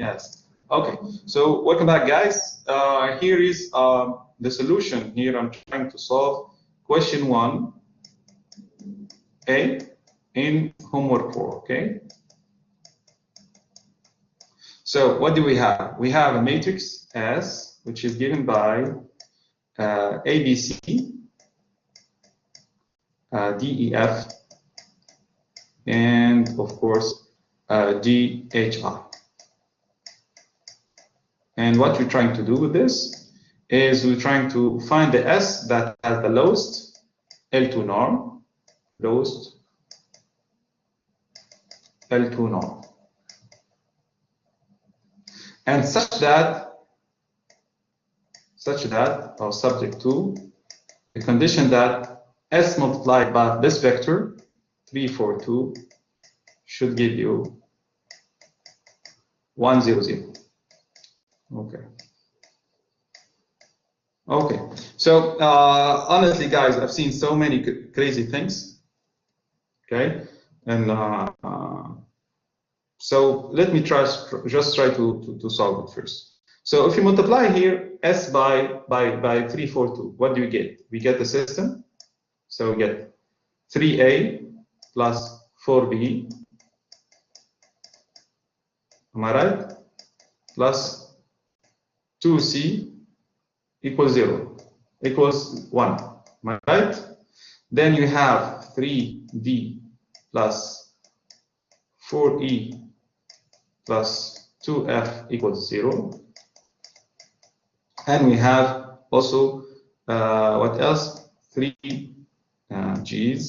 Yes. Okay. So welcome back, guys. Here is the solution. Here I'm trying to solve question 1A in homework 4. Okay. So what do we have? We have a matrix S, which is given by ABC, DEF, and of course GHI. And what we're trying to do with this is we're trying to find the S that has the lowest L2 norm, lowest L2 norm, and such that or subject to the condition that S multiplied by this vector 3, 4, 2 should give you 1, 0, 0. Okay. Okay. So honestly, guys, I've seen so many crazy things. Okay, and so let me just try to solve it first. So if you multiply here S by 3, 4, 2, what do we get? We get the system. So we get 3A plus 4B. Am I right? Plus 2C equals 0, equals 1. Am I right? Then you have 3D plus 4E plus 2F equals 0. And we have also, what else? 3Gs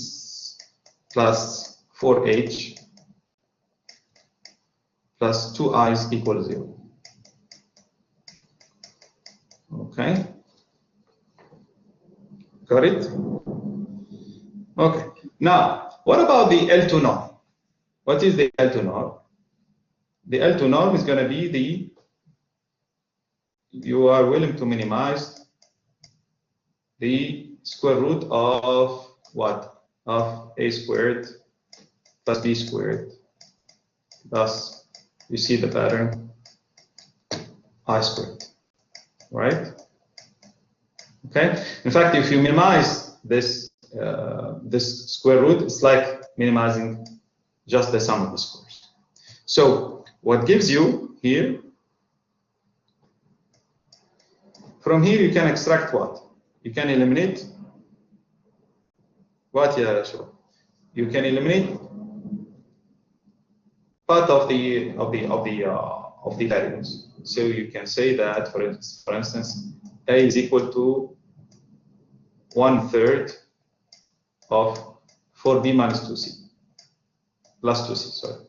plus 4H plus 2Is equals 0. Okay, got it? Okay, now what about the L2 norm? What is the L2 norm? The L2 norm is going to be you are willing to minimize the square root of what? Of A squared plus B squared plus, you see the pattern, I squared. Right? Okay. In fact, if you minimize this this square root, it's like minimizing just the sum of the squares. So what gives you here? From here, you can extract what? You can eliminate what? Yeah, sure. You can eliminate part of the variables. So you can say that, for instance, A is equal to 1/3 of 4B minus 2C, plus 2C, sorry.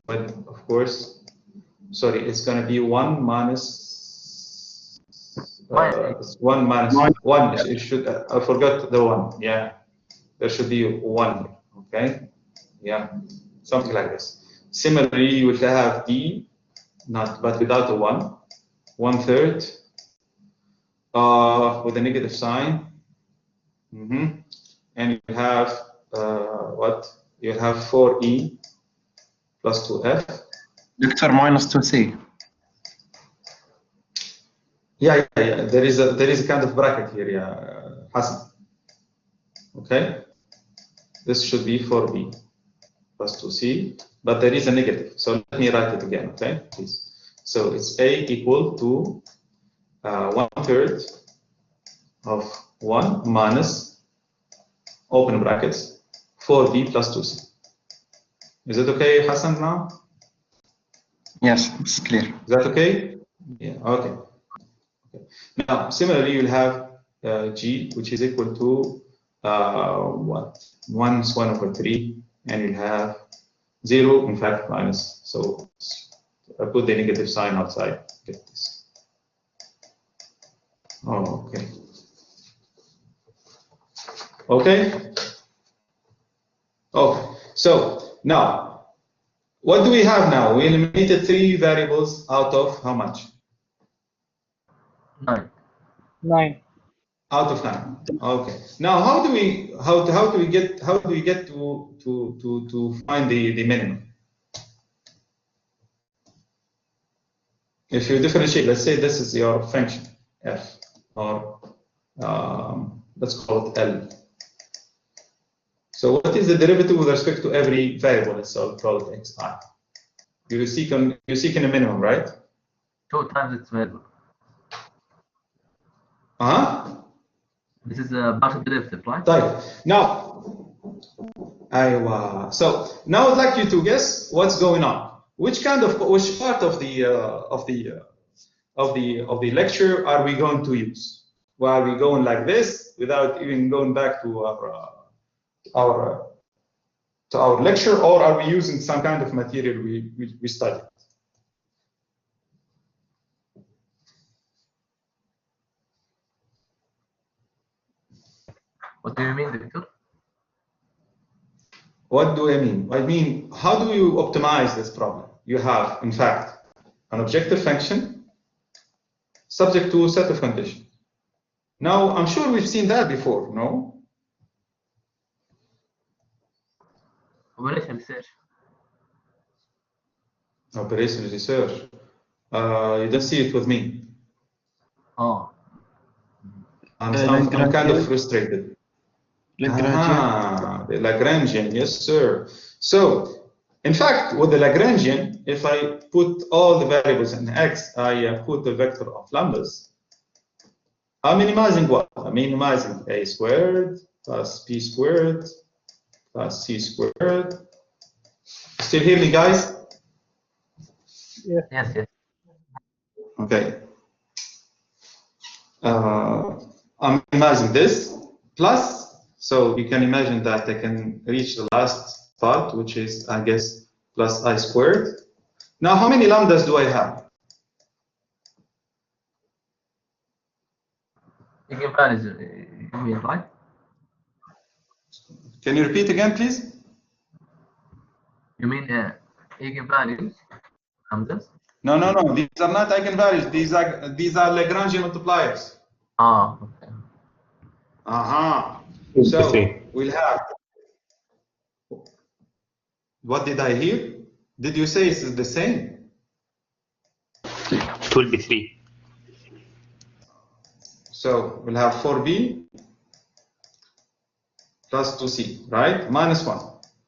But of course, sorry, it's going to be 1 minus 1 minus 1. It should, I forgot the 1. Yeah, there should be 1 here. Okay, yeah, something like this. Similarly, you will have D, but without a 1, 1/3 with a negative sign. And you have what? You have 4E plus 2F. Vector minus 2C. Yeah. There is a kind of bracket here, yeah, Hassan. Okay. This should be 4B plus 2C, but there is a negative. So let me write it again, okay, please. So it's A equal to 1/3 of 1 minus, open brackets, 4B plus 2C. Is it okay, Hassan, now? Yes, it's clear. Is that okay? Yeah, okay. Now, similarly, you'll have G, which is equal to what? 1/3, and you'll have 0, in fact, minus. So I put the negative sign outside. Get this. Oh, okay. Okay. Okay. So now, what do we have now? We eliminated 3 variables out of how much? 9. 9. Out of 9. Okay. Now, how do we get to find the minimum? if you differentiate, let's say this is your function f, or let's call it L. So what is the derivative with respect to every variable? Let's call it xi. You're seeking a minimum, right? 2 times its variable. This is a partial derivative, right? Right. Now, so now I'd like you to guess what's going on. Which part of the lecture are we going to use? Well, are we going like this without even going back to our lecture, or are we using some kind of material we studied? What do you mean, Victor? What do I mean? I mean, how do you optimize this problem? You have, in fact, an objective function subject to a set of conditions. Now, I'm sure we've seen that before, no? Formulation research. Operation research. You don't see it with me. Oh. I'm kind of frustrated. Lagrangian. The Lagrangian, yes, sir. So, in fact, with the Lagrangian, if I put all the variables in X, I put the vector of lambdas, I'm minimizing what? I'm minimizing a squared plus b squared plus c squared. Still hear me, guys? Yeah. Yes, yes. Okay. I'm minimizing this plus, so you can imagine that I can reach the last part, which is, I guess, plus I squared. Now, how many lambdas do I have? Eigenvalues, you mean, right? Can you repeat again, please? You mean eigenvalues? Lambdas? No. These are not eigenvalues. These are Lagrangian multipliers. Ah, okay. So we'll have. What did I hear? Did you say it's the same? It will be 3. So we'll have 4b plus 2c, right? Minus 1.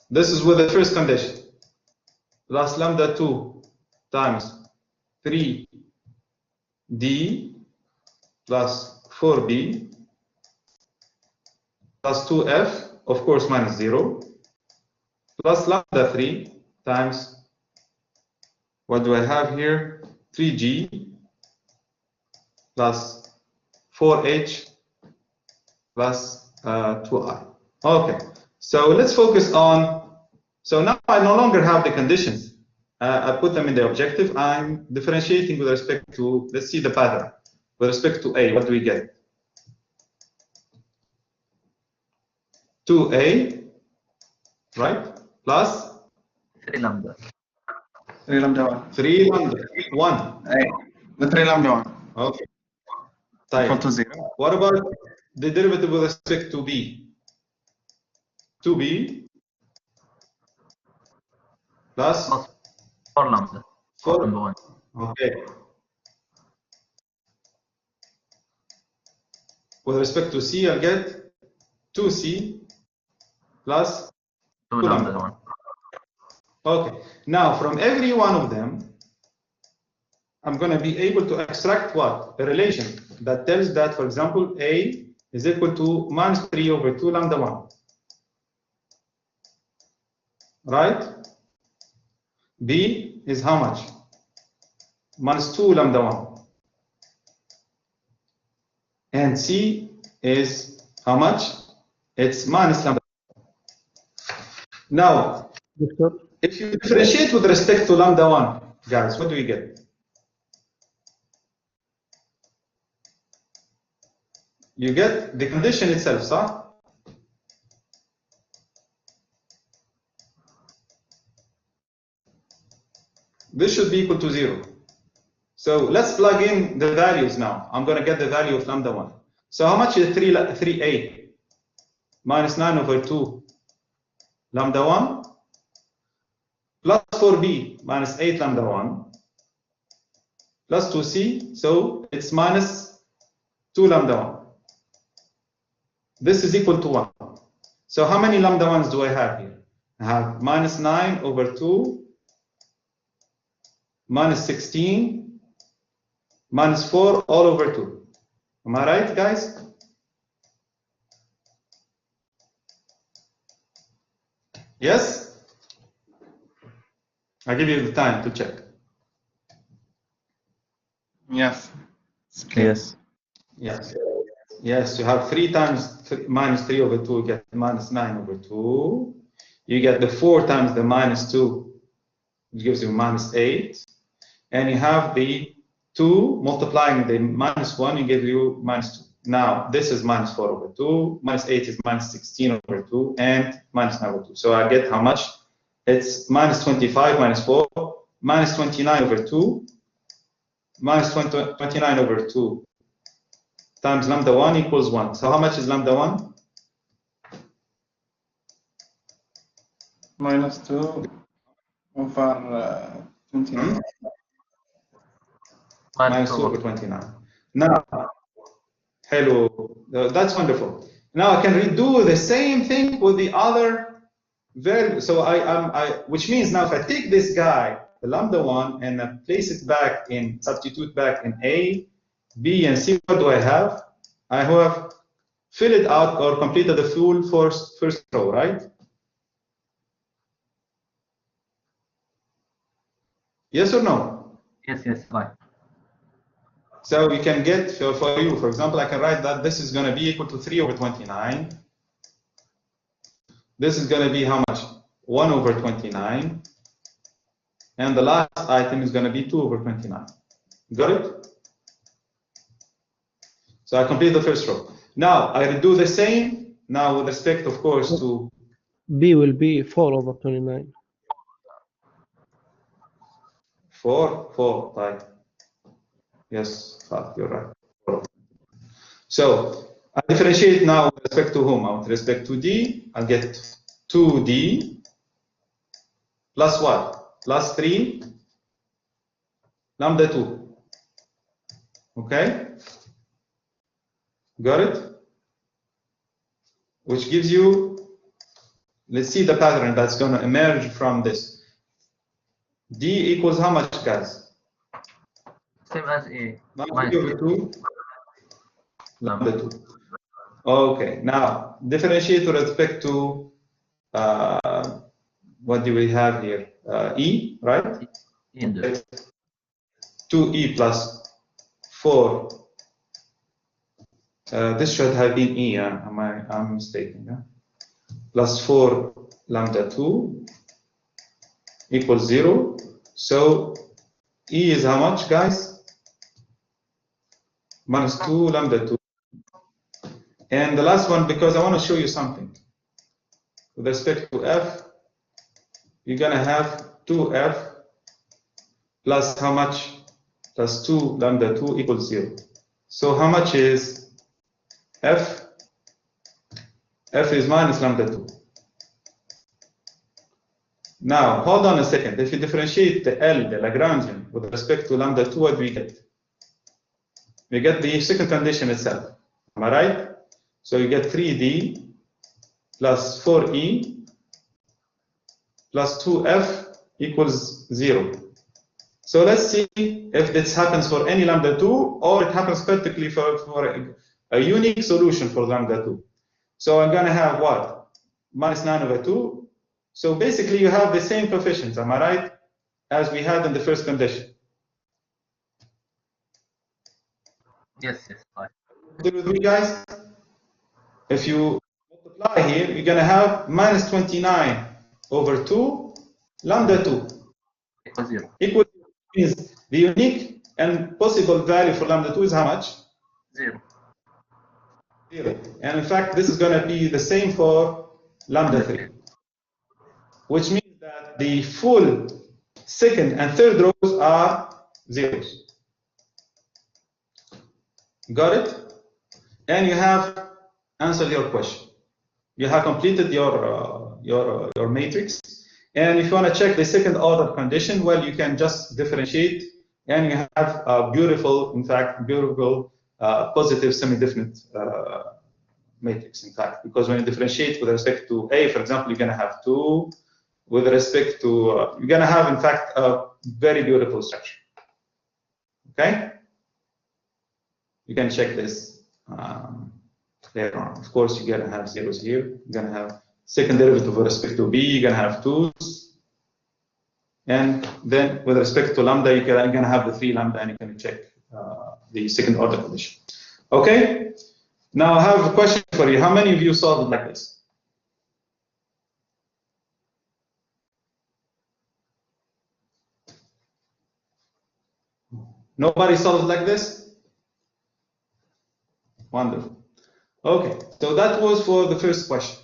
This is with the first condition. Plus lambda 2 times 3d plus 4b plus 2f, of course, minus 0, plus lambda 3 times, what do I have here? 3g plus 4h plus 2i. Okay, so let's focus on, so now I no longer have the conditions. I put them in the objective. I'm differentiating with respect to, let's see the pattern. With respect to a, what do we get? 2a, right? Plus 3 lambda. 3 lambda 1. 3 lambda 1. The 3 lambda 1. Okay. Equal to 0. What about the derivative with respect to b? 2b plus 4 lambda. 4 lambda 1. Okay. With respect to c, I'll get 2c plus 2 lambda 1. Okay. Now, from every one of them, I'm going to be able to extract what? A relation that tells that, for example, a is equal to minus 3 over 2 lambda 1. Right? B is how much? Minus 2 lambda 1. And C is how much? It's minus lambda 1. Now, if you differentiate with respect to lambda 1, guys, what do we get? You get the condition itself, sir. This should be equal to 0. So let's plug in the values now. I'm going to get the value of lambda 1. So how much is 3a? Minus 9 over 2 lambda 1 plus 4b minus 8 lambda 1 plus 2c, so it's minus 2 lambda 1. This is equal to 1. So how many lambda 1s do I have here? I have minus 9 over 2, minus 16, minus 4 all over 2. Am I right, guys? Yes? I'll give you the time to check. Yes. It's clear. Yes. Yes. Yes, you have 3 times minus 3 over 2, you get minus 9 over 2. You get the 4 times the minus 2, which gives you minus 8. And you have the 2 multiplying the minus 1, it gives you minus 2. Now, this is minus 4 over 2, minus 8 is minus 16 over 2, and minus 9 over 2. So I get how much? It's minus 25 minus 4, minus 29 over 2, minus 29 over 2 times lambda 1 equals 1. So how much is lambda 1? Minus 2 over 29. Minus 2 over 29. Now, hello, that's wonderful. Now I can redo the same thing with the other value. So which means now if I take this guy, the lambda 1, and I place it back in, substitute back in A, B, and C, what do I have? I have filled out or completed the full first row, right? Yes or no? Yes, yes, right. So you can get, for you, for example, I can write that this is going to be equal to 3 over 29. This is going to be how much? 1 over 29. And the last item is going to be 2 over 29. Got it? So I complete the first row. Now I do the same, now with respect, of course, to B will be 4 over 29. 4, right? Yes, you're right. 4. So I differentiate now with respect to whom? With respect to D, I'll get 2D plus what? Plus 3 lambda 2. Okay? Got it? Which gives you, let's see the pattern that's going to emerge from this. D equals how much, guys? Same as A. Minus 3 over 2 lambda 2. Okay, now differentiate with respect to what do we have here? E, right? Indeed. 2E plus 4. This should have been E, I'm mistaken. Yeah? Plus 4 lambda 2 equals 0. So E is how much, guys? Minus 2 lambda 2. And the last one, because I want to show you something. With respect to F, you're going to have 2F plus how much? Plus 2 lambda 2 equals 0. So how much is F? F is minus lambda 2. Now, hold on a second. If you differentiate the L, the Lagrangian, with respect to lambda 2, what do we get? We get the second condition itself. Am I right? So you get 3D plus 4E plus 2F equals 0. So let's see if this happens for any lambda 2 or it happens particularly for a unique solution for lambda 2. So I'm going to have what? Minus 9 over 2. So basically you have the same coefficients, am I right? As we had in the first condition. Yes, yes, right. Deal with me, guys? If you multiply here, you're going to have minus 29 over 2 lambda 2 Equals 0. equal means the unique and possible value for lambda 2 is how much? 0. 0. And in fact, this is going to be the same for lambda 3, which means that the full second and third rows are zeros. Got it? And you have answered your question. You have completed your matrix. And if you want to check the second order condition, well, you can just differentiate and you have a beautiful, in fact, beautiful positive semi-definite matrix, in fact, because when you differentiate with respect to A, for example, you're going to have 2. With respect to, you're going to have, in fact, a very beautiful structure. Okay? You can check this later on. Of course, you're going to have zeros here. You're going to have second derivative with respect to B, you're going to have 2's. And then with respect to lambda, you're going to have the 3 lambda, and you can check the second order condition. Okay? Now I have a question for you. How many of you solved it like this? Nobody solved it like this? Wonderful. Okay, so that was for the first question.